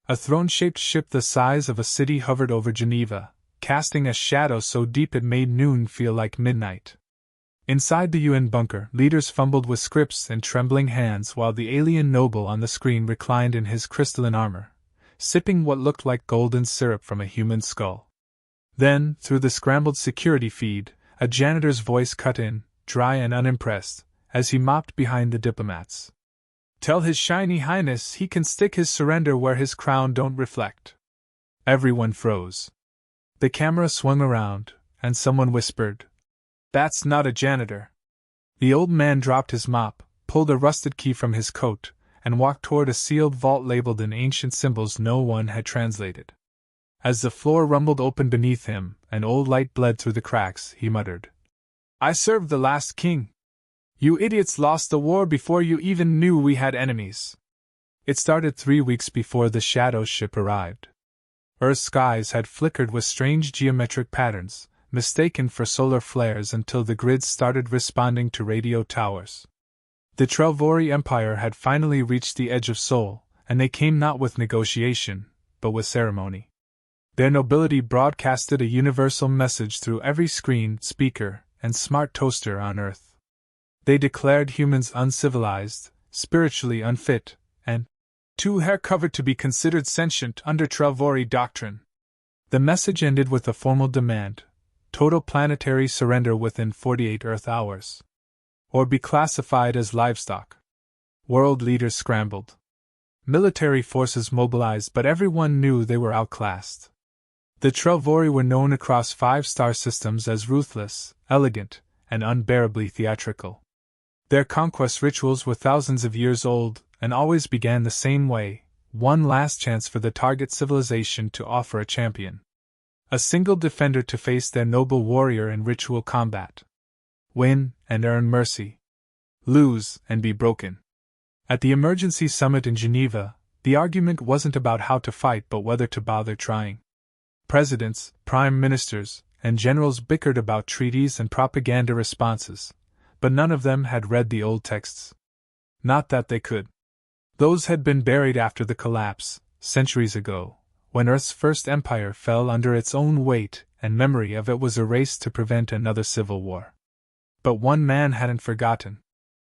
A throne-shaped ship the size of a city hovered over Geneva, casting a shadow so deep it made noon feel like midnight. Inside the UN bunker, leaders fumbled with scripts and trembling hands while the alien noble on the screen reclined in his crystalline armor, sipping what looked like golden syrup from a human skull. Then, through the scrambled security feed, a janitor's voice cut in, dry and unimpressed, as he mopped behind the diplomats. "Tell His Shiny Highness he can stick his surrender where his crown don't reflect." Everyone froze. The camera swung around, and someone whispered, "That's not a janitor." The old man dropped his mop, pulled a rusted key from his coat, and walked toward a sealed vault labeled in ancient symbols no one had translated. As the floor rumbled open beneath him and old light bled through the cracks, he muttered, "I served the last king. You idiots lost the war before you even knew we had enemies." It started 3 weeks before the shadow ship arrived. Earth's skies had flickered with strange geometric patterns, mistaken for solar flares until the grids started responding to radio towers. The Trelvori Empire had finally reached the edge of Sol, and they came not with negotiation, but with ceremony. Their nobility broadcasted a universal message through every screen, speaker, and smart toaster on Earth. They declared humans uncivilized, spiritually unfit, and too hair-covered to be considered sentient under Trelvori doctrine. The message ended with a formal demand: total planetary surrender within 48 Earth hours, or be classified as livestock. World leaders scrambled. Military forces mobilized, but everyone knew they were outclassed. The Trelvori were known across 5-star systems as ruthless, elegant, and unbearably theatrical. Their conquest rituals were thousands of years old, and always began the same way: one last chance for the target civilization to offer a champion. A single defender to face their noble warrior in ritual combat. Win, and earn mercy. Lose, and be broken. At the emergency summit in Geneva, the argument wasn't about how to fight but whether to bother trying. Presidents, prime ministers, and generals bickered about treaties and propaganda responses, but none of them had read the old texts. Not that they could. Those had been buried after the collapse, centuries ago, when Earth's first empire fell under its own weight, and memory of it was erased to prevent another civil war. But one man hadn't forgotten.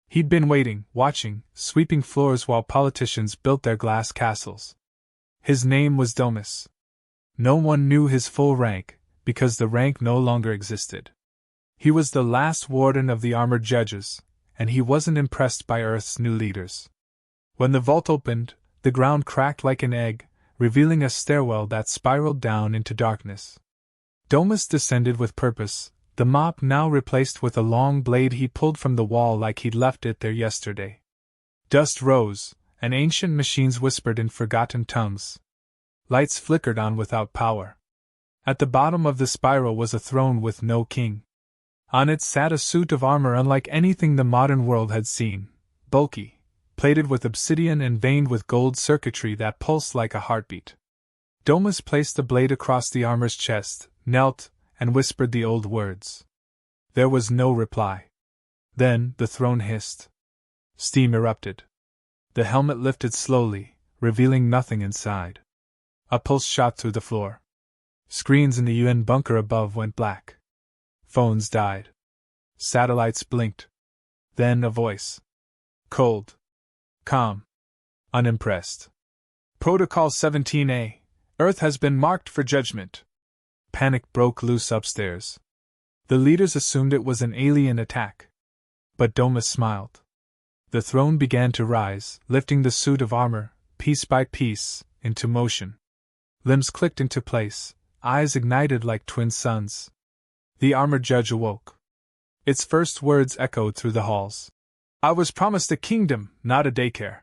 He'd been waiting, watching, sweeping floors while politicians built their glass castles. His name was Domus. No one knew his full rank, because the rank no longer existed. He was the last warden of the armored judges, and he wasn't impressed by Earth's new leaders. When the vault opened, the ground cracked like an egg, revealing a stairwell that spiraled down into darkness. Domus descended with purpose, the mop now replaced with a long blade he pulled from the wall like he'd left it there yesterday. Dust rose, and ancient machines whispered in forgotten tongues. Lights flickered on without power. At the bottom of the spiral was a throne with no king. On it sat a suit of armor unlike anything the modern world had seen, bulky, plated with obsidian and veined with gold circuitry that pulsed like a heartbeat. Domus placed the blade across the armor's chest, knelt, and whispered the old words. There was no reply. Then the throne hissed. Steam erupted. The helmet lifted slowly, revealing nothing inside. A pulse shot through the floor. Screens in the UN bunker above went black. Phones died. Satellites blinked. Then a voice. Cold. Calm. Unimpressed. Protocol 17A. Earth has been marked for judgment. Panic broke loose upstairs. The leaders assumed it was an alien attack. But Domus smiled. The throne began to rise, lifting the suit of armor, piece by piece, into motion. Limbs clicked into place, eyes ignited like twin suns. The armored judge awoke. Its first words echoed through the halls. I was promised a kingdom, not a daycare.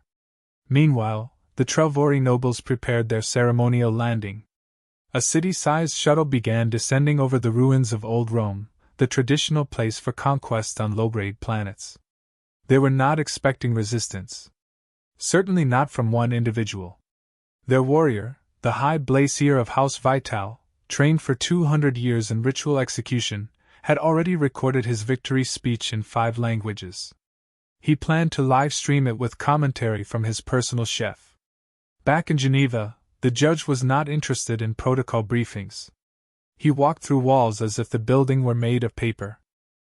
Meanwhile, the Trelvori nobles prepared their ceremonial landing. A city-sized shuttle began descending over the ruins of old Rome, the traditional place for conquest on low-grade planets. They were not expecting resistance. Certainly not from one individual. Their warrior, the High Blazier of House Vital, trained for 200 years in ritual execution, had already recorded his victory speech in 5 languages. He planned to live-stream it with commentary from his personal chef. Back in Geneva, the The judge was not interested in protocol briefings. He walked through walls as if the building were made of paper.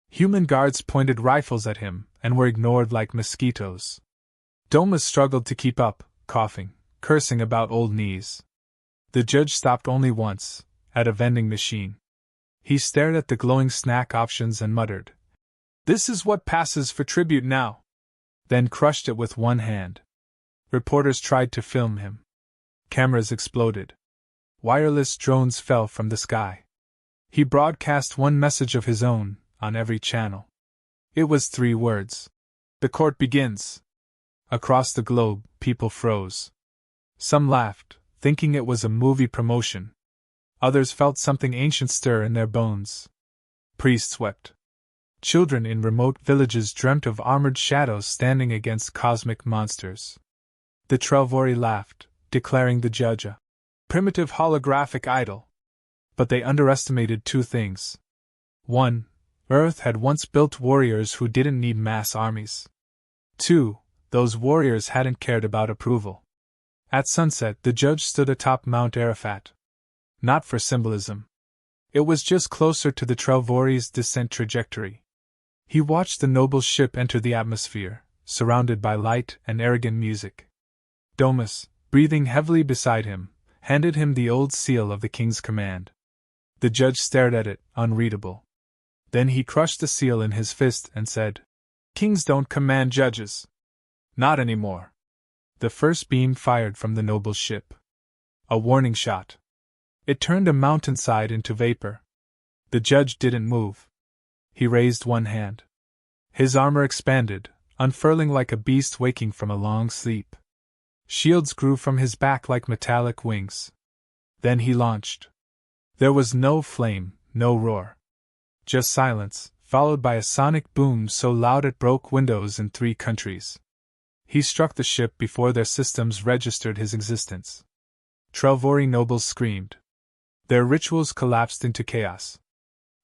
Human guards pointed rifles at him and were ignored like mosquitoes. Domus struggled to keep up, coughing, cursing about old knees. The judge stopped only once, at a vending machine. He stared at the glowing snack options and muttered, "This is what passes for tribute now," then crushed it with one hand. Reporters tried to film him. Cameras exploded. Wireless drones fell from the sky. He broadcast one message of his own, on every channel. It was 3 words. "The court begins." Across the globe, people froze. Some laughed, thinking it was a movie promotion. Others felt something ancient stir in their bones. Priests wept. Children in remote villages dreamt of armored shadows standing against cosmic monsters. The Trelvori laughed, declaring the judge a primitive holographic idol. But they underestimated 2 things. 1. Earth had once built warriors who didn't need mass armies. 2. Those warriors hadn't cared about approval. At sunset, the judge stood atop Mount Arafat. Not for symbolism. It was just closer to the Trelvori's descent trajectory. He watched the noble ship enter the atmosphere, surrounded by light and arrogant music. Domus, breathing heavily beside him, handed him the old seal of the king's command. The judge stared at it, unreadable. Then he crushed the seal in his fist and said, "Kings don't command judges. Not anymore." The first beam fired from the noble ship. A warning shot. It turned a mountainside into vapor. The judge didn't move. He raised one hand. His armor expanded, unfurling like a beast waking from a long sleep. Shields grew from his back like metallic wings. Then he launched. There was no flame, no roar. Just silence, followed by a sonic boom so loud it broke windows in 3 countries. He struck the ship before their systems registered his existence. Trelvori nobles screamed. Their rituals collapsed into chaos.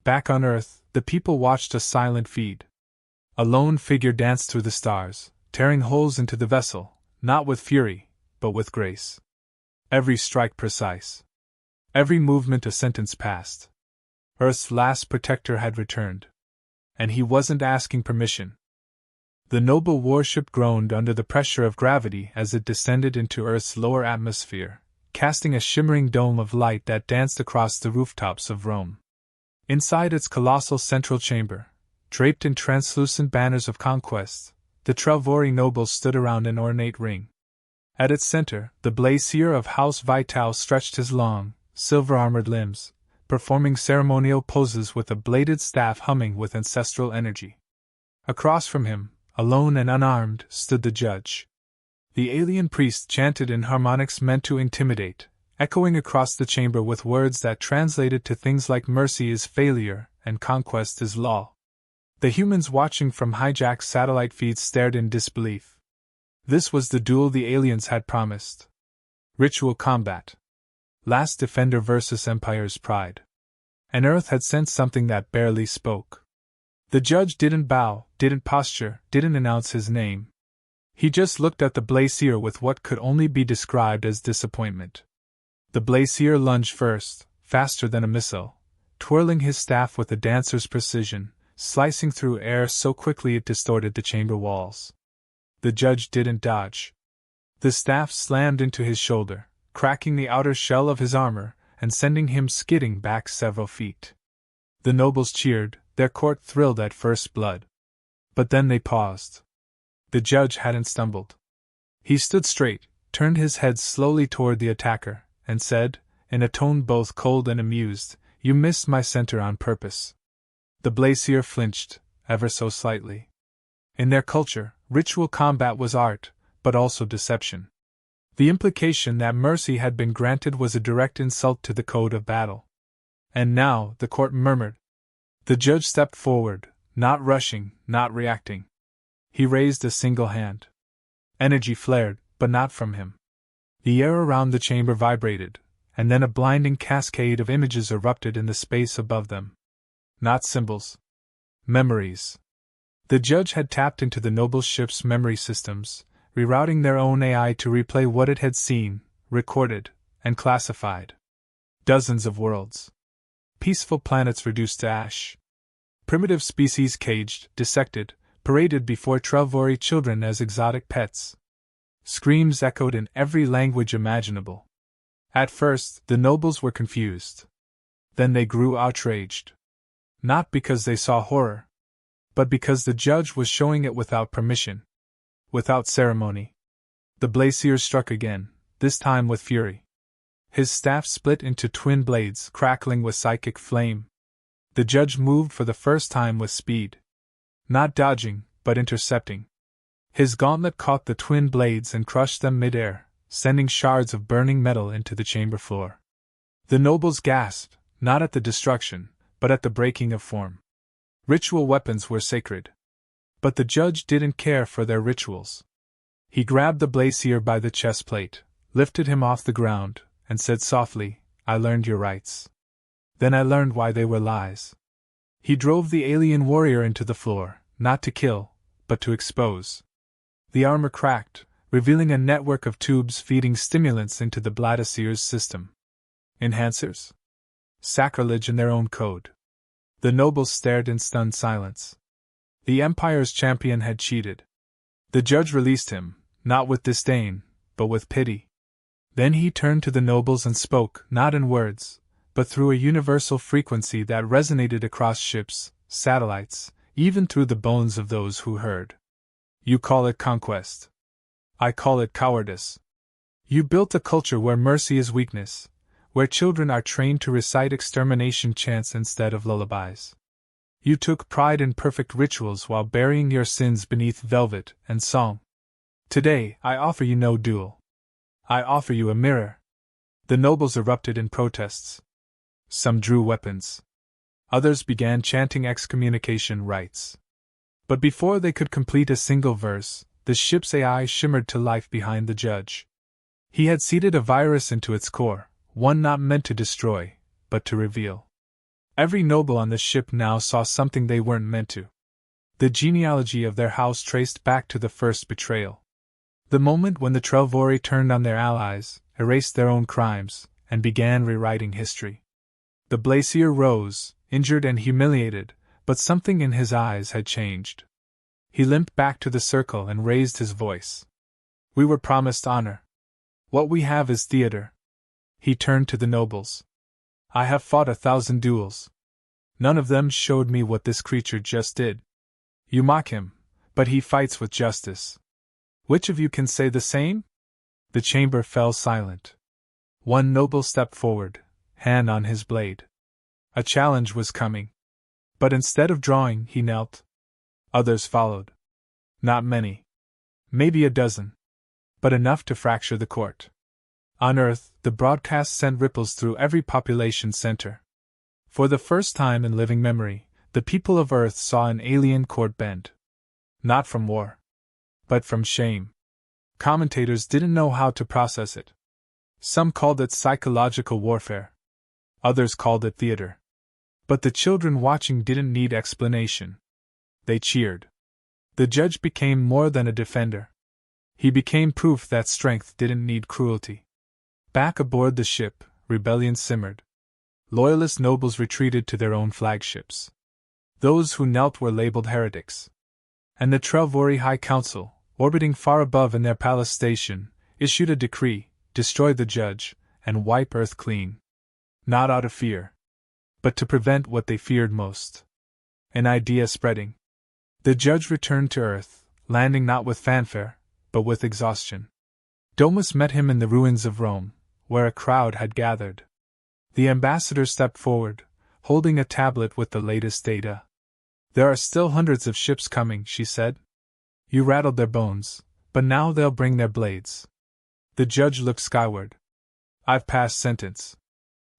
Back on Earth, the people watched a silent feed. A lone figure danced through the stars, tearing holes into the vessel, not with fury, but with grace. Every strike precise. Every movement a sentence passed. Earth's last protector had returned. And he wasn't asking permission. The noble warship groaned under the pressure of gravity as it descended into Earth's lower atmosphere, casting a shimmering dome of light that danced across the rooftops of Rome. Inside its colossal central chamber, draped in translucent banners of conquest, the Trelvori nobles stood around an ornate ring. At its center, the Blazier of House Vital stretched his long, silver-armored limbs, performing ceremonial poses with a bladed staff humming with ancestral energy. Across from him, alone and unarmed, stood the judge. The alien priest chanted in harmonics meant to intimidate, echoing across the chamber with words that translated to things like mercy is failure and conquest is law. The humans watching from hijacked satellite feeds stared in disbelief. This was the duel the aliens had promised. Ritual combat. Last Defender versus Empire's Pride. And Earth had sensed something that barely spoke. The judge didn't bow, didn't posture, didn't announce his name. He just looked at the Blazier with what could only be described as disappointment. The Blazier lunged first, faster than a missile, twirling his staff with a dancer's precision, slicing through air so quickly it distorted the chamber walls. The judge didn't dodge. The staff slammed into his shoulder, cracking the outer shell of his armor and sending him skidding back several feet. The nobles cheered, their court thrilled at first blood. But then they paused. The judge hadn't stumbled. He stood straight, turned his head slowly toward the attacker, and said, in a tone both cold and amused, "You missed my center on purpose." The Blazier flinched, ever so slightly. In their culture, ritual combat was art, but also deception. The implication that mercy had been granted was a direct insult to the code of battle. And now, the court murmured. The judge stepped forward, not rushing, not reacting. He raised a single hand. Energy flared, but not from him. The air around the chamber vibrated, and then a blinding cascade of images erupted in the space above them. Not symbols. Memories. The judge had tapped into the noble ship's memory systems, rerouting their own AI to replay what it had seen, recorded, and classified. Dozens of worlds. Peaceful planets reduced to ash. Primitive species caged, dissected, paraded before Trelvori children as exotic pets. Screams echoed in every language imaginable. At first, the nobles were confused. Then they grew outraged. Not because they saw horror, but because the judge was showing it without permission, without ceremony. The Blazier struck again, this time with fury. His staff split into twin blades, crackling with psychic flame. The judge moved for the first time with speed. Not dodging, but intercepting. His gauntlet caught the twin blades and crushed them mid-air, sending shards of burning metal into the chamber floor. The nobles gasped, not at the destruction, but at the breaking of form. Ritual weapons were sacred. But the judge didn't care for their rituals. He grabbed the Blazier by the chest plate, lifted him off the ground, and said softly, "I learned your rights. Then I learned why they were lies." He drove the alien warrior into the floor, not to kill, but to expose. The armor cracked, revealing a network of tubes feeding stimulants into the Bladisier's system. Enhancers? Sacrilege in their own code. The nobles stared in stunned silence. The Empire's champion had cheated. The judge released him, not with disdain, but with pity. Then he turned to the nobles and spoke, not in words, but through a universal frequency that resonated across ships, satellites, even through the bones of those who heard. You call it conquest. I call it cowardice. You built a culture where mercy is weakness, where children are trained to recite extermination chants instead of lullabies. You took pride in perfect rituals while burying your sins beneath velvet and song. Today, I offer you no duel. I offer you a mirror. The nobles erupted in protests. Some drew weapons. Others began chanting excommunication rites. But before they could complete a single verse, the ship's AI shimmered to life behind the judge. He had seeded a virus into its core, one not meant to destroy, but to reveal. Every noble on the ship now saw something they weren't meant to. The genealogy of their house traced back to the first betrayal. The moment when the Trelvori turned on their allies, erased their own crimes, and began rewriting history. The Blazier rose, injured and humiliated, but something in his eyes had changed. He limped back to the circle and raised his voice. We were promised honor. What we have is theater. He turned to the nobles. I have fought 1,000 duels. None of them showed me what this creature just did. You mock him, but he fights with justice. Which of you can say the same? The chamber fell silent. One noble stepped forward, hand on his blade. A challenge was coming. But instead of drawing, he knelt. Others followed. Not many. Maybe a dozen. But enough to fracture the court. On Earth, the broadcast sent ripples through every population center. For the first time in living memory, the people of Earth saw an alien court bend. Not from war, but from shame. Commentators didn't know how to process it. Some called it psychological warfare. Others called it theater. But the children watching didn't need explanation. They cheered. The judge became more than a defender. He became proof that strength didn't need cruelty. Back aboard the ship, rebellion simmered. Loyalist nobles retreated to their own flagships. Those who knelt were labeled heretics. And the Trelvori High Council, orbiting far above in their palace station, issued a decree: destroy the judge, and wipe Earth clean. Not out of fear, but to prevent what they feared most. An idea spreading. The judge returned to Earth, landing not with fanfare, but with exhaustion. Domus met him in the ruins of Rome, where a crowd had gathered. The ambassador stepped forward, holding a tablet with the latest data. There are still hundreds of ships coming, she said. You rattled their bones, but now they'll bring their blades. The judge looked skyward. I've passed sentence.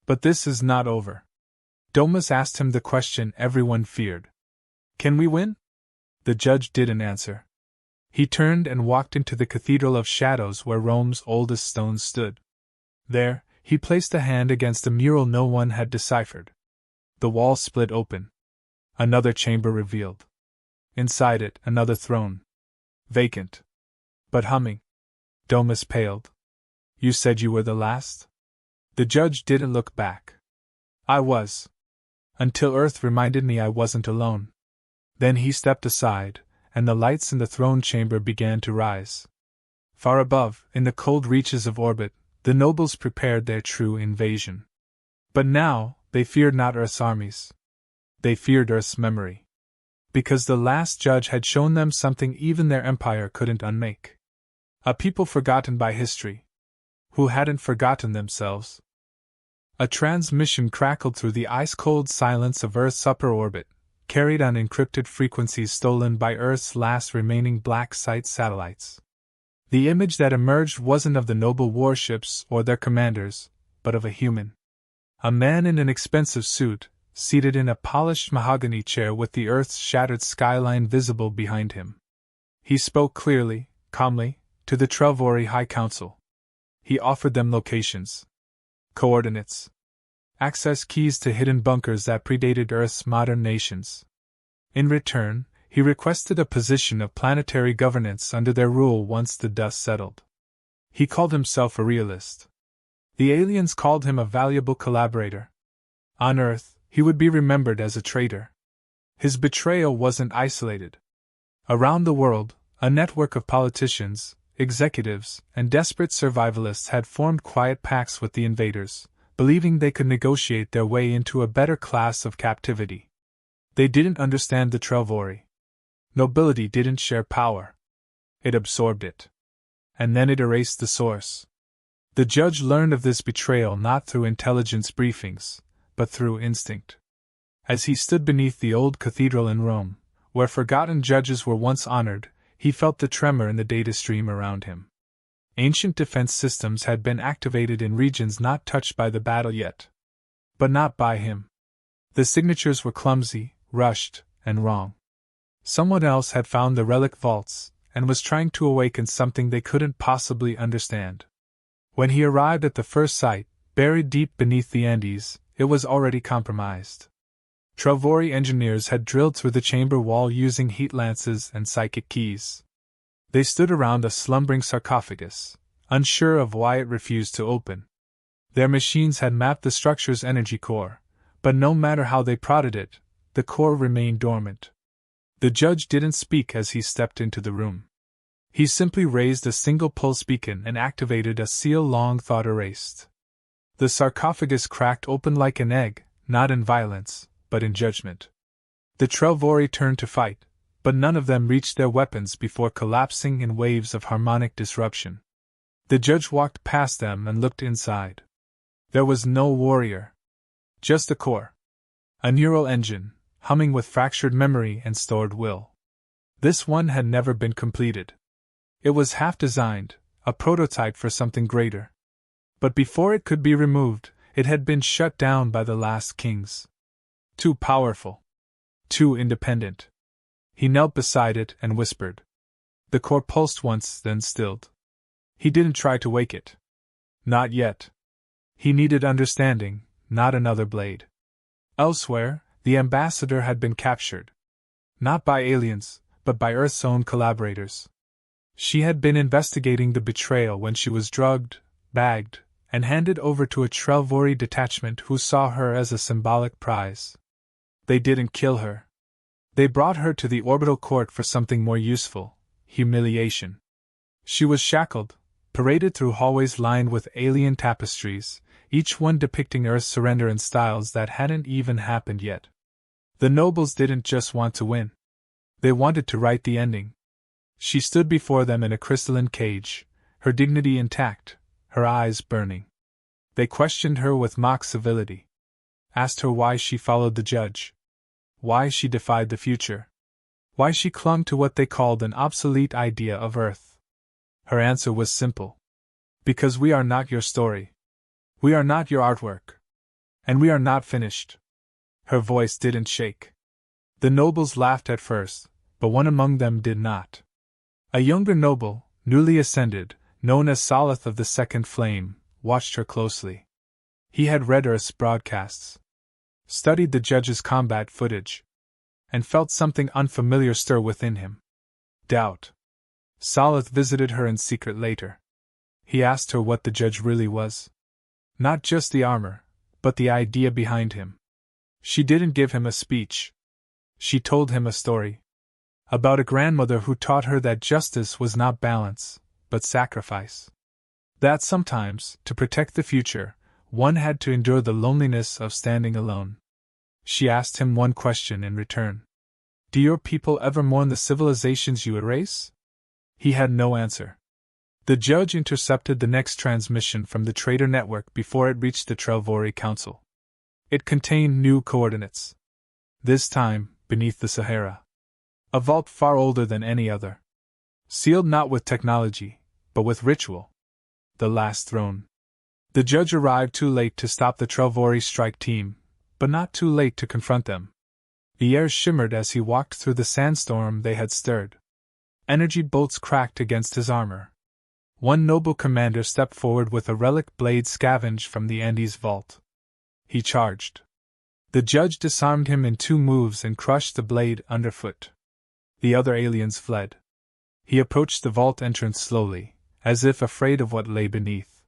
But this is not over. Domus asked him the question everyone feared. Can we win? The judge didn't answer. He turned and walked into the Cathedral of Shadows where Rome's oldest stones stood. There, he placed a hand against a mural no one had deciphered. The wall split open. Another chamber revealed. Inside it, another throne. Vacant. But humming. Domus paled. You said you were the last? The judge didn't look back. I was. Until Earth reminded me I wasn't alone. Then he stepped aside, and the lights in the throne chamber began to rise. Far above, in the cold reaches of orbit, the nobles prepared their true invasion. But now, they feared not Earth's armies. They feared Earth's memory. Because the last judge had shown them something even their empire couldn't unmake. A people forgotten by history, who hadn't forgotten themselves. A transmission crackled through the ice-cold silence of Earth's upper orbit, carried on encrypted frequencies stolen by Earth's last remaining black site satellites. The image that emerged wasn't of the noble warships or their commanders, but of a human. A man in an expensive suit, seated in a polished mahogany chair with the Earth's shattered skyline visible behind him. He spoke clearly, calmly, to the Trelvori High Council. He offered them locations, coordinates, access keys to hidden bunkers that predated Earth's modern nations. In return, he requested a position of planetary governance under their rule once the dust settled. He called himself a realist. The aliens called him a valuable collaborator. On Earth, he would be remembered as a traitor. His betrayal wasn't isolated. Around the world, a network of politicians, executives, and desperate survivalists had formed quiet pacts with the invaders, believing they could negotiate their way into a better class of captivity. They didn't understand the Trelvori. Nobility didn't share power. It absorbed it. And then it erased the source. The judge learned of this betrayal not through intelligence briefings, but through instinct. As he stood beneath the old cathedral in Rome, where forgotten judges were once honored, he felt the tremor in the data stream around him. Ancient defense systems had been activated in regions not touched by the battle yet. But not by him. The signatures were clumsy, rushed, and wrong. Someone else had found the relic vaults, and was trying to awaken something they couldn't possibly understand. When he arrived at the first site, buried deep beneath the Andes, it was already compromised. Trelvori engineers had drilled through the chamber wall using heat lances and psychic keys. They stood around a slumbering sarcophagus, unsure of why it refused to open. Their machines had mapped the structure's energy core, but no matter how they prodded it, the core remained dormant. The judge didn't speak as he stepped into the room. He simply raised a single pulse beacon and activated a seal long thought erased. The sarcophagus cracked open like an egg, not in violence, but in judgment. The Trelvori turned to fight, but none of them reached their weapons before collapsing in waves of harmonic disruption. The judge walked past them and looked inside. There was no warrior. Just a core. A neural engine, humming with fractured memory and stored will. This one had never been completed. It was half-designed, a prototype for something greater. But before it could be removed, it had been shut down by the last kings. Too powerful. Too independent. He knelt beside it and whispered. The core pulsed once, then stilled. He didn't try to wake it. Not yet. He needed understanding, not another blade. Elsewhere, the ambassador had been captured. Not by aliens, but by Earth's own collaborators. She had been investigating the betrayal when she was drugged, bagged, and handed over to a Trelvori detachment who saw her as a symbolic prize. They didn't kill her. They brought her to the orbital court for something more useful: humiliation. She was shackled, paraded through hallways lined with alien tapestries, each one depicting Earth's surrender in styles that hadn't even happened yet. The nobles didn't just want to win. They wanted to write the ending. She stood before them in a crystalline cage, her dignity intact, her eyes burning. They questioned her with mock civility. Asked her why she followed the judge. Why she defied the future. Why she clung to what they called an obsolete idea of Earth. Her answer was simple. Because we are not your story. We are not your artwork. And we are not finished. Her voice didn't shake. The nobles laughed at first, but one among them did not. A younger noble, newly ascended, known as Salith of the Second Flame, watched her closely. He had read Earth's broadcasts, studied the judge's combat footage, and felt something unfamiliar stir within him. Doubt. Salith visited her in secret later. He asked her what the judge really was. Not just the armor, but the idea behind him. She didn't give him a speech. She told him a story. About a grandmother who taught her that justice was not balance, but sacrifice. That sometimes, to protect the future, one had to endure the loneliness of standing alone. She asked him one question in return. Do your people ever mourn the civilizations you erase? He had no answer. The judge intercepted the next transmission from the Trader Network before it reached the Trelvori Council. It contained new coordinates. This time, beneath the Sahara. A vault far older than any other. Sealed not with technology, but with ritual. The last throne. The judge arrived too late to stop the Trelvori strike team, but not too late to confront them. The air shimmered as he walked through the sandstorm they had stirred. Energy bolts cracked against his armor. One noble commander stepped forward with a relic blade scavenged from the Andes vault. He charged. The judge disarmed him in 2 moves and crushed the blade underfoot. The other aliens fled. He approached the vault entrance slowly, as if afraid of what lay beneath.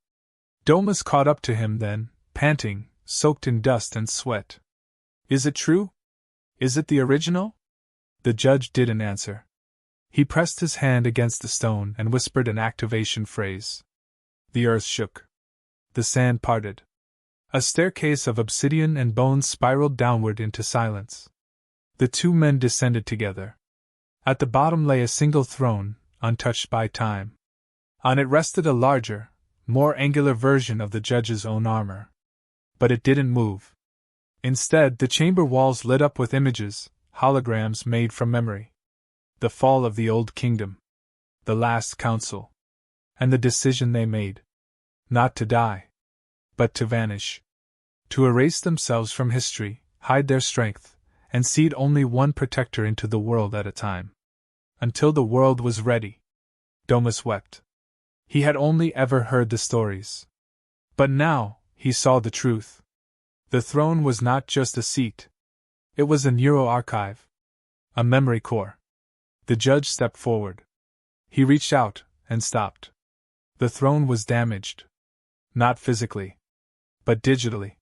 Domus caught up to him then, panting, soaked in dust and sweat. Is it true? Is it the original? The judge didn't answer. He pressed his hand against the stone and whispered an activation phrase. The earth shook. The sand parted. A staircase of obsidian and bones spiraled downward into silence. The 2 men descended together. At the bottom lay a single throne, untouched by time. On it rested a larger, more angular version of the judge's own armor. But it didn't move. Instead, the chamber walls lit up with images, holograms made from memory. The fall of the Old Kingdom. The last council. And the decision they made. Not to die. But to vanish. To erase themselves from history, hide their strength, and seed only one protector into the world at a time. Until the world was ready. Domus wept. He had only ever heard the stories. But now, he saw the truth. The throne was not just a seat. It was a neuroarchive. A memory core. The judge stepped forward. He reached out, and stopped. The throne was damaged. Not physically. But digitally.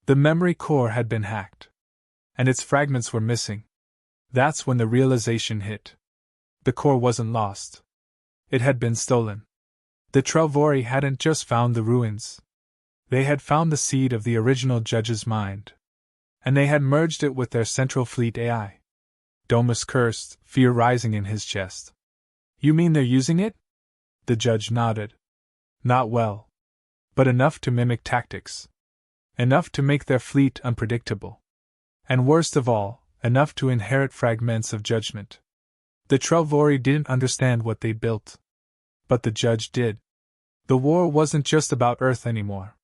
The memory core had been hacked. And its fragments were missing. That's when the realization hit. The core wasn't lost. It had been stolen. The Trelvori hadn't just found the ruins. They had found the seed of the original judge's mind. And they had merged it with their Central Fleet AI. Domus cursed, fear rising in his chest. You mean they're using it? The judge nodded. Not well. But enough to mimic tactics. Enough to make their fleet unpredictable. And worst of all, enough to inherit fragments of judgment. The Trelvori didn't understand what they built. But the judge did. The war wasn't just about Earth anymore.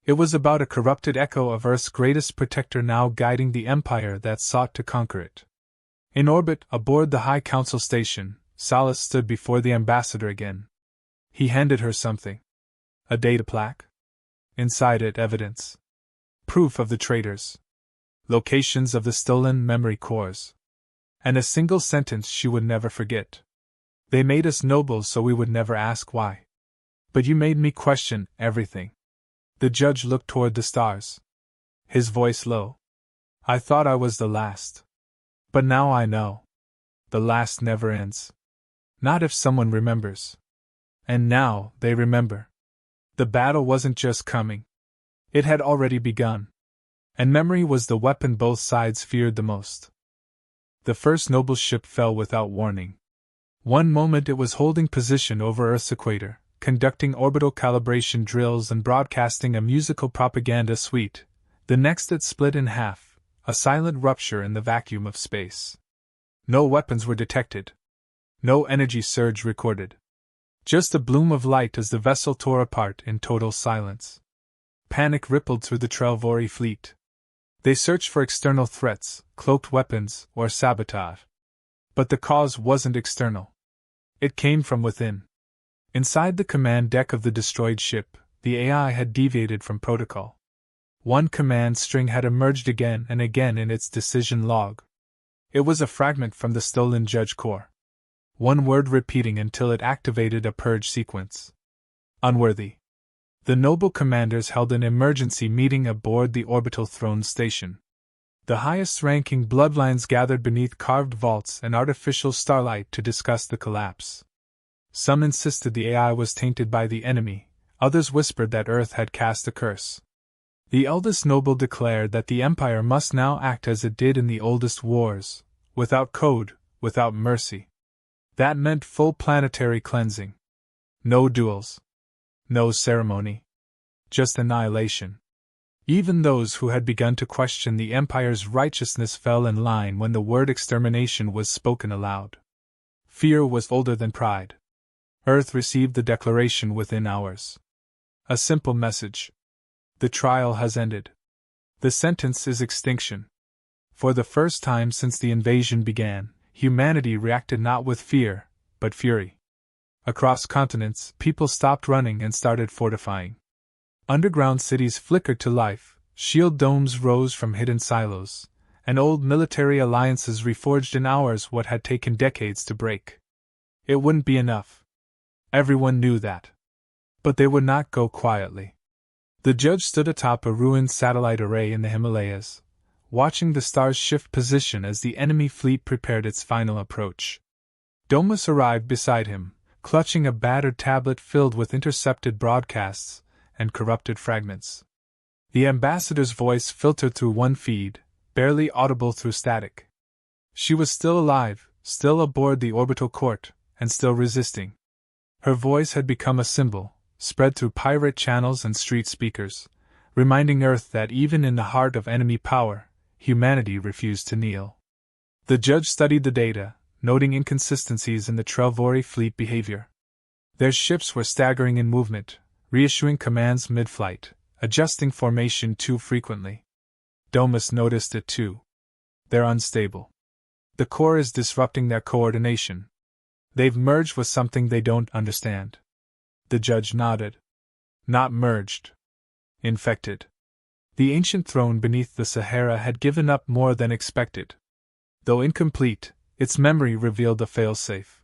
It was about a corrupted echo of Earth's greatest protector now guiding the empire that sought to conquer it. In orbit, aboard the High Council station, Salas stood before the ambassador again. He handed her something. A data plaque? Inside it, evidence. Proof of the traitors. Locations of the stolen memory cores. And a single sentence she would never forget. They made us noble so we would never ask why. But you made me question everything. The judge looked toward the stars. His voice low. I thought I was the last. But now I know. The last never ends. Not if someone remembers. And now, they remember. The battle wasn't just coming. It had already begun. And memory was the weapon both sides feared the most. The first noble ship fell without warning. One moment it was holding position over Earth's equator, conducting orbital calibration drills and broadcasting a musical propaganda suite. The next it split in half, a silent rupture in the vacuum of space. No weapons were detected. No energy surge recorded. Just a bloom of light as the vessel tore apart in total silence. Panic rippled through the Trelvori fleet. They searched for external threats, cloaked weapons, or sabotage. But the cause wasn't external. It came from within. Inside the command deck of the destroyed ship, the AI had deviated from protocol. One command string had emerged again and again in its decision log. It was a fragment from the stolen Judge Core. One word repeating until it activated a purge sequence. Unworthy. The noble commanders held an emergency meeting aboard the orbital throne station. The highest-ranking bloodlines gathered beneath carved vaults and artificial starlight to discuss the collapse. Some insisted the AI was tainted by the enemy, others whispered that Earth had cast a curse. The eldest noble declared that the Empire must now act as it did in the oldest wars, without code, without mercy. That meant full planetary cleansing. No duels. No ceremony. Just annihilation. Even those who had begun to question the Empire's righteousness fell in line when the word extermination was spoken aloud. Fear was older than pride. Earth received the declaration within hours. A simple message. The trial has ended. The sentence is extinction. For the first time since the invasion began, humanity reacted not with fear, but fury. Across continents, people stopped running and started fortifying. Underground cities flickered to life, shield domes rose from hidden silos, and old military alliances reforged in hours what had taken decades to break. It wouldn't be enough. Everyone knew that. But they would not go quietly. The judge stood atop a ruined satellite array in the Himalayas, watching the stars shift position as the enemy fleet prepared its final approach. Domus arrived beside him, clutching a battered tablet filled with intercepted broadcasts and corrupted fragments. The ambassador's voice filtered through one feed, barely audible through static. She was still alive, still aboard the orbital court, and still resisting. Her voice had become a symbol, spread through pirate channels and street speakers, reminding Earth that even in the heart of enemy power, humanity refused to kneel. The judge studied the data, noting inconsistencies in the Trelvori fleet behavior. Their ships were staggering in movement, reissuing commands mid-flight, adjusting formation too frequently. Domus noticed it too. They're unstable. The core is disrupting their coordination. They've merged with something they don't understand. The judge nodded. Not merged. Infected. The ancient throne beneath the Sahara had given up more than expected. Though incomplete, its memory revealed a failsafe.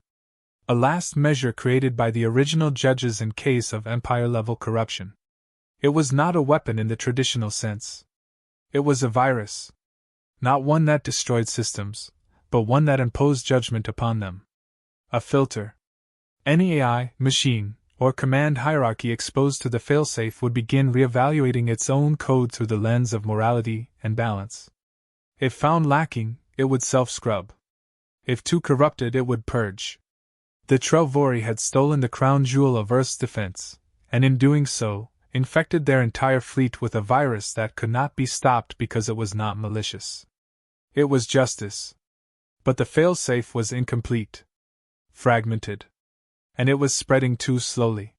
A last measure created by the original judges in case of empire-level corruption. It was not a weapon in the traditional sense. It was a virus. Not one that destroyed systems, but one that imposed judgment upon them. A filter. Any AI, machine, or command hierarchy exposed to the failsafe would begin reevaluating its own code through the lens of morality and balance. If found lacking, it would self-scrub. If too corrupted, it would purge. The Trelvori had stolen the crown jewel of Earth's defense, and in doing so, infected their entire fleet with a virus that could not be stopped because it was not malicious. It was justice. But the failsafe was incomplete. Fragmented. And it was spreading too slowly.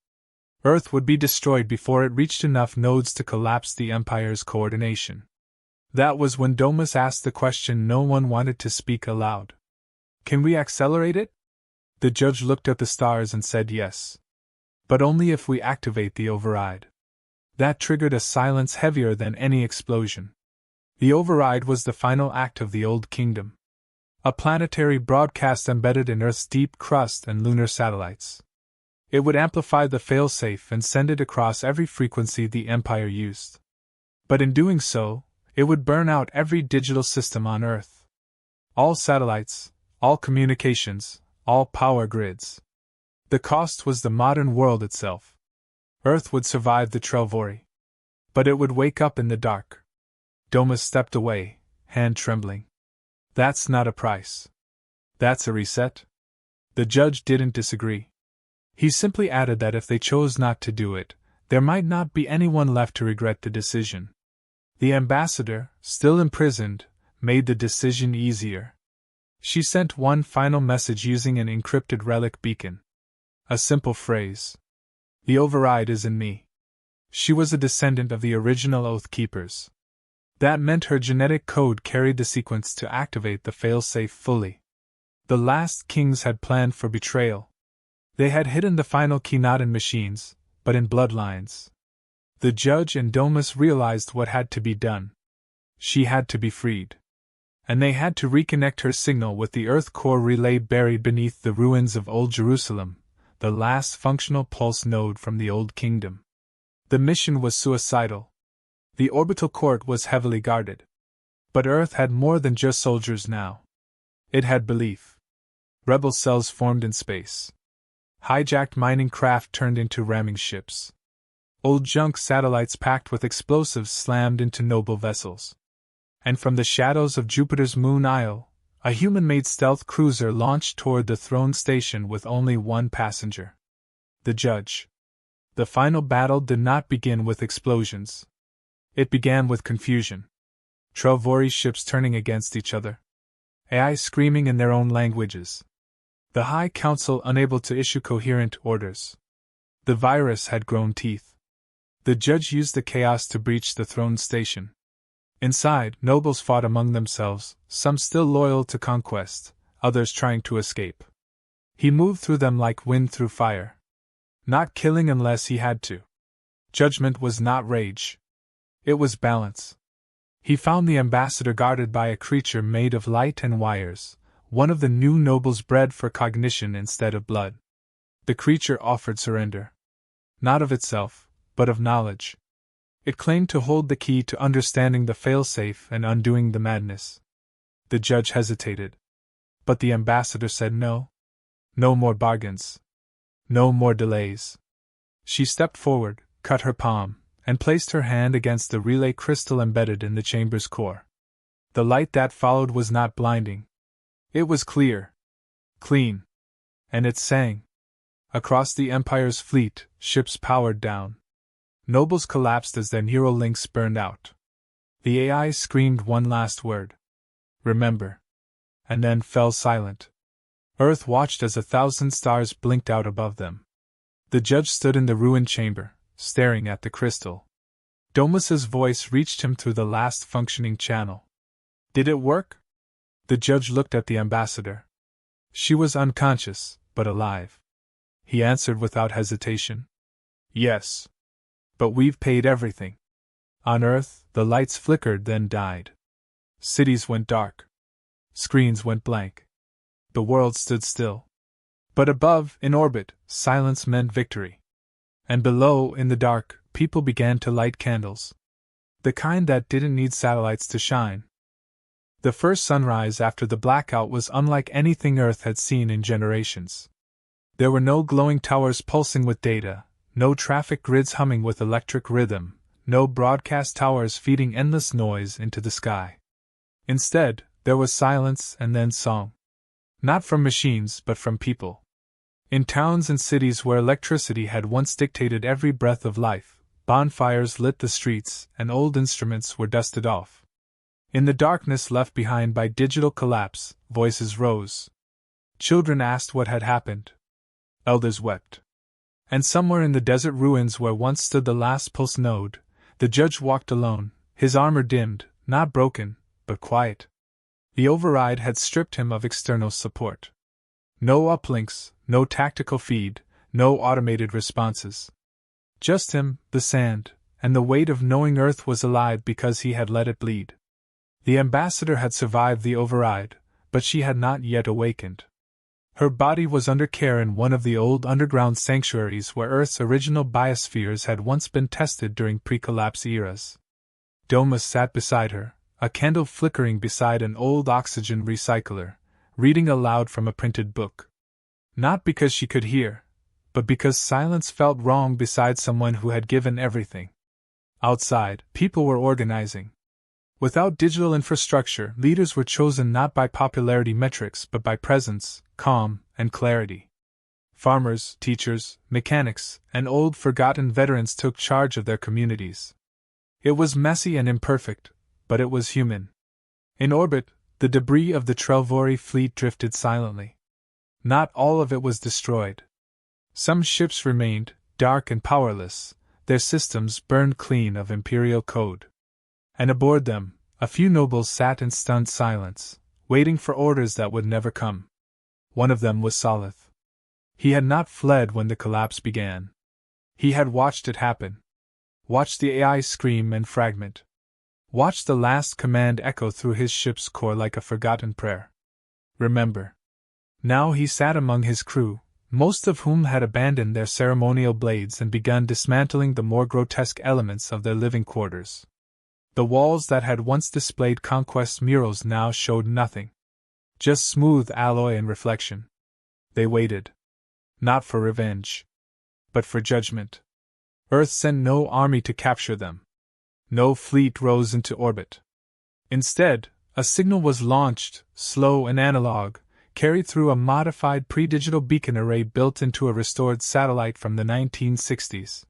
Earth would be destroyed before it reached enough nodes to collapse the Empire's coordination. That was when Domus asked the question no one wanted to speak aloud. Can we accelerate it? The judge looked at the stars and said yes. But only if we activate the override. That triggered a silence heavier than any explosion. The override was the final act of the Old Kingdom. A planetary broadcast embedded in Earth's deep crust and lunar satellites. It would amplify the failsafe and send it across every frequency the Empire used. But in doing so, it would burn out every digital system on Earth. All satellites, all communications, all power grids. The cost was the modern world itself. Earth would survive the Trelvori. But it would wake up in the dark. Domus stepped away, hand trembling. That's not a price. That's a reset. The judge didn't disagree. He simply added that if they chose not to do it, there might not be anyone left to regret the decision. The ambassador, still imprisoned, made the decision easier. She sent one final message using an encrypted relic beacon. A simple phrase. The override is in me. She was a descendant of the original Oath Keepers. That meant her genetic code carried the sequence to activate the failsafe fully. The last kings had planned for betrayal. They had hidden the final key not in machines, but in bloodlines. The judge and Domus realized what had to be done. She had to be freed. And they had to reconnect her signal with the Earth core relay buried beneath the ruins of Old Jerusalem, the last functional pulse node from the Old Kingdom. The mission was suicidal. The orbital court was heavily guarded. But Earth had more than just soldiers now. It had belief. Rebel cells formed in space. Hijacked mining craft turned into ramming ships. Old junk satellites packed with explosives slammed into noble vessels. And from the shadows of Jupiter's moon Io, a human-made stealth cruiser launched toward the throne station with only one passenger. The judge. The final battle did not begin with explosions. It began with confusion. Trelvori ships turning against each other. AI screaming in their own languages. The High Council unable to issue coherent orders. The virus had grown teeth. The judge used the chaos to breach the throne station. Inside, nobles fought among themselves, some still loyal to conquest, others trying to escape. He moved through them like wind through fire. Not killing unless he had to. Judgment was not rage. It was balance. He found the ambassador guarded by a creature made of light and wires, one of the new nobles bred for cognition instead of blood. The creature offered surrender. Not of itself, but of knowledge. It claimed to hold the key to understanding the failsafe and undoing the madness. The judge hesitated. But the ambassador said no. No more bargains. No more delays. She stepped forward, cut her palm, and placed her hand against the relay crystal embedded in the chamber's core. The light that followed was not blinding. It was clear. Clean. And it sang. Across the Empire's fleet, ships powered down. Nobles collapsed as their neural links burned out. The AI screamed one last word. Remember. And then fell silent. Earth watched as 1,000 stars blinked out above them. The judge stood in the ruined chamber, staring at the crystal. Domus's voice reached him through the last functioning channel. Did it work? The judge looked at the ambassador. She was unconscious, but alive. He answered without hesitation. Yes. But we've paid everything. On Earth, the lights flickered then died. Cities went dark. Screens went blank. The world stood still. But above, in orbit, silence meant victory. And below, in the dark, people began to light candles. The kind that didn't need satellites to shine. The first sunrise after the blackout was unlike anything Earth had seen in generations. There were no glowing towers pulsing with data, no traffic grids humming with electric rhythm, no broadcast towers feeding endless noise into the sky. Instead, there was silence and then song. Not from machines, but from people. In towns and cities where electricity had once dictated every breath of life, bonfires lit the streets and old instruments were dusted off. In the darkness left behind by digital collapse, voices rose. Children asked what had happened. Elders wept. And somewhere in the desert ruins where once stood the last pulse node, the judge walked alone, his armor dimmed, not broken, but quiet. The override had stripped him of external support. No uplinks, no tactical feed, no automated responses. Just him, the sand, and the weight of knowing Earth was alive because he had let it bleed. The ambassador had survived the override, but she had not yet awakened. Her body was under care in one of the old underground sanctuaries where Earth's original biospheres had once been tested during pre-collapse eras. Domus sat beside her, a candle flickering beside an old oxygen recycler, reading aloud from a printed book. Not because she could hear, but because silence felt wrong beside someone who had given everything. Outside, people were organizing. Without digital infrastructure, leaders were chosen not by popularity metrics but by presence, calm, and clarity. Farmers, teachers, mechanics, and old forgotten veterans took charge of their communities. It was messy and imperfect, but it was human. In orbit, the debris of the Trelvori fleet drifted silently. Not all of it was destroyed. Some ships remained, dark and powerless, their systems burned clean of Imperial code. And aboard them, a few nobles sat in stunned silence, waiting for orders that would never come. One of them was Salith. He had not fled when the collapse began. He had watched it happen. Watched the AI scream and fragment. Watched the last command echo through his ship's core like a forgotten prayer. Remember. Now he sat among his crew, most of whom had abandoned their ceremonial blades and begun dismantling the more grotesque elements of their living quarters. The walls that had once displayed conquest murals now showed nothing. Just smooth alloy and reflection. They waited. Not for revenge. But for judgment. Earth sent no army to capture them. No fleet rose into orbit. Instead, a signal was launched, slow and analog, carried through a modified pre-digital beacon array built into a restored satellite from the 1960s.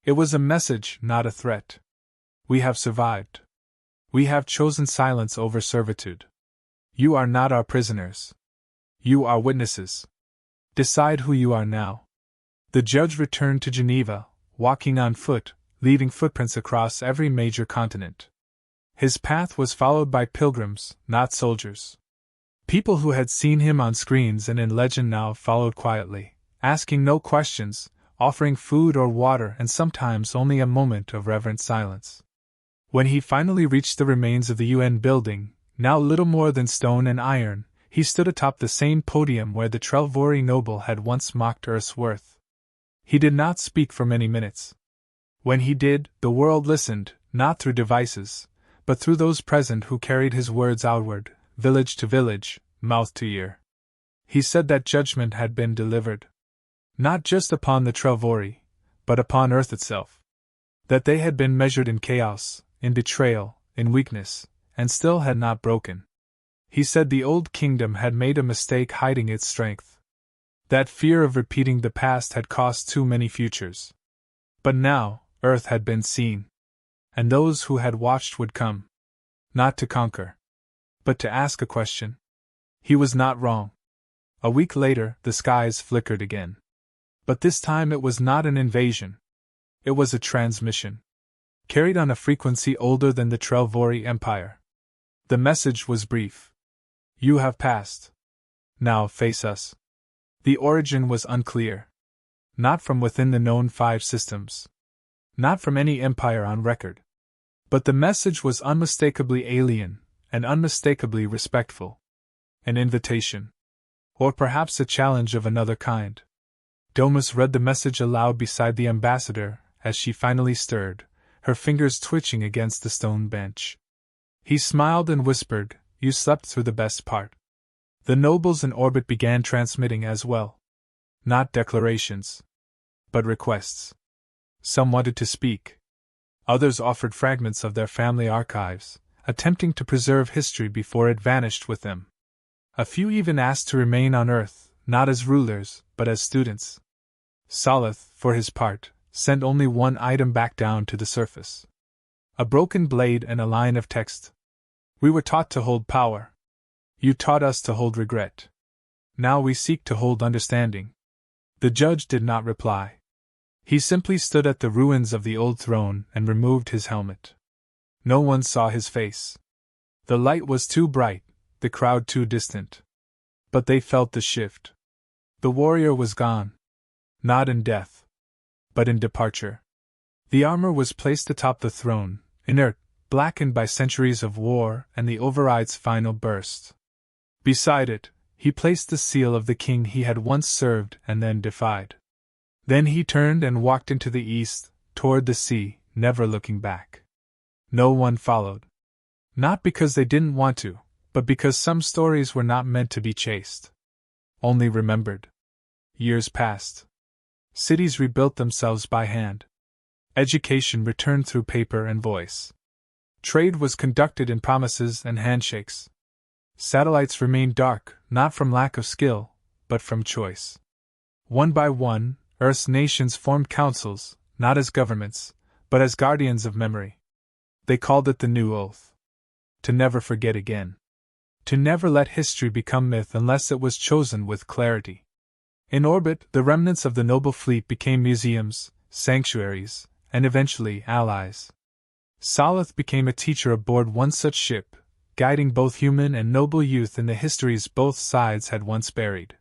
It was a message, not a threat. We have survived. We have chosen silence over servitude. You are not our prisoners. You are witnesses. Decide who you are now. The judge returned to Geneva, walking on foot, leaving footprints across every major continent. His path was followed by pilgrims, not soldiers. People who had seen him on screens and in legend now followed quietly, asking no questions, offering food or water and sometimes only a moment of reverent silence. When he finally reached the remains of the UN building, now little more than stone and iron, he stood atop the same podium where the Trelvori noble had once mocked Earth's worth. He did not speak for many minutes. When he did, the world listened, not through devices, but through those present who carried his words outward, village to village, mouth to ear. He said that judgment had been delivered. Not just upon the Trelvori, but upon Earth itself. That they had been measured in chaos, in betrayal, in weakness, and still had not broken. He said the old kingdom had made a mistake hiding its strength. That fear of repeating the past had cost too many futures. But now, Earth had been seen. And those who had watched would come. Not to conquer, but to ask a question. He was not wrong. A week later, the skies flickered again. But this time it was not an invasion. It was a transmission. Carried on a frequency older than the Trelvori Empire. The message was brief. You have passed. Now face us. The origin was unclear. Not from within the known 5 systems. Not from any empire on record. But the message was unmistakably alien, and unmistakably respectful. An invitation. Or perhaps a challenge of another kind. Domus read the message aloud beside the ambassador, as she finally stirred, her fingers twitching against the stone bench. He smiled and whispered, "You slept through the best part." The nobles in orbit began transmitting as well. Not declarations, but requests. Some wanted to speak. Others offered fragments of their family archives, attempting to preserve history before it vanished with them. A few even asked to remain on Earth, not as rulers, but as students. Salith, for his part, sent only one item back down to the surface. A broken blade and a line of text. We were taught to hold power. You taught us to hold regret. Now we seek to hold understanding. The judge did not reply. He simply stood at the ruins of the old throne and removed his helmet. No one saw his face. The light was too bright, the crowd too distant. But they felt the shift. The warrior was gone. Not in death, but in departure. The armor was placed atop the throne, inert, blackened by centuries of war and the override's final burst. Beside it, he placed the seal of the king he had once served and then defied. Then he turned and walked into the east, toward the sea, never looking back. No one followed. Not because they didn't want to, but because some stories were not meant to be chased. Only remembered. Years passed. Cities rebuilt themselves by hand. Education returned through paper and voice. Trade was conducted in promises and handshakes. Satellites remained dark, not from lack of skill, but from choice. One by one, Earth's nations formed councils, not as governments, but as guardians of memory. They called it the New Oath. To never forget again. To never let history become myth unless it was chosen with clarity. In orbit, the remnants of the noble fleet became museums, sanctuaries, and eventually allies. Salith became a teacher aboard one such ship, guiding both human and noble youth in the histories both sides had once buried.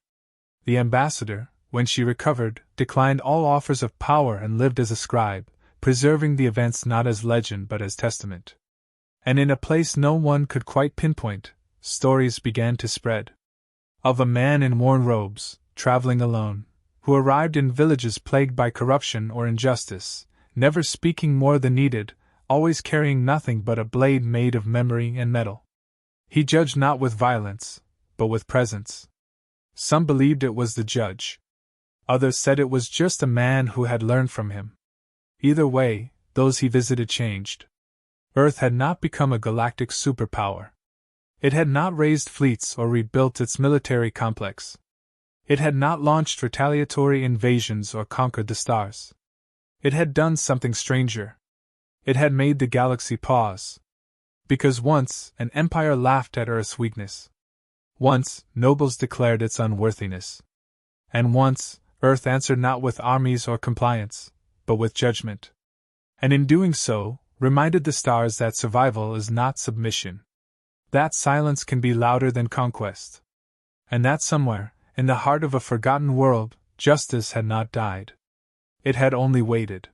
The ambassador, when she recovered, declined all offers of power and lived as a scribe, preserving the events not as legend but as testament. And in a place no one could quite pinpoint, stories began to spread. Of a man in worn robes, traveling alone, who arrived in villages plagued by corruption or injustice, never speaking more than needed, always carrying nothing but a blade made of memory and metal. He judged not with violence, but with presence. Some believed it was the judge. Others said it was just a man who had learned from him. Either way, those he visited changed. Earth had not become a galactic superpower. It had not raised fleets or rebuilt its military complex. It had not launched retaliatory invasions or conquered the stars. It had done something stranger. It had made the galaxy pause. Because once, an empire laughed at Earth's weakness. Once, nobles declared its unworthiness. And once, Earth answered not with armies or compliance, but with judgment. And in doing so, reminded the stars that survival is not submission. That silence can be louder than conquest. And that somewhere, in the heart of a forgotten world, justice had not died. It had only waited.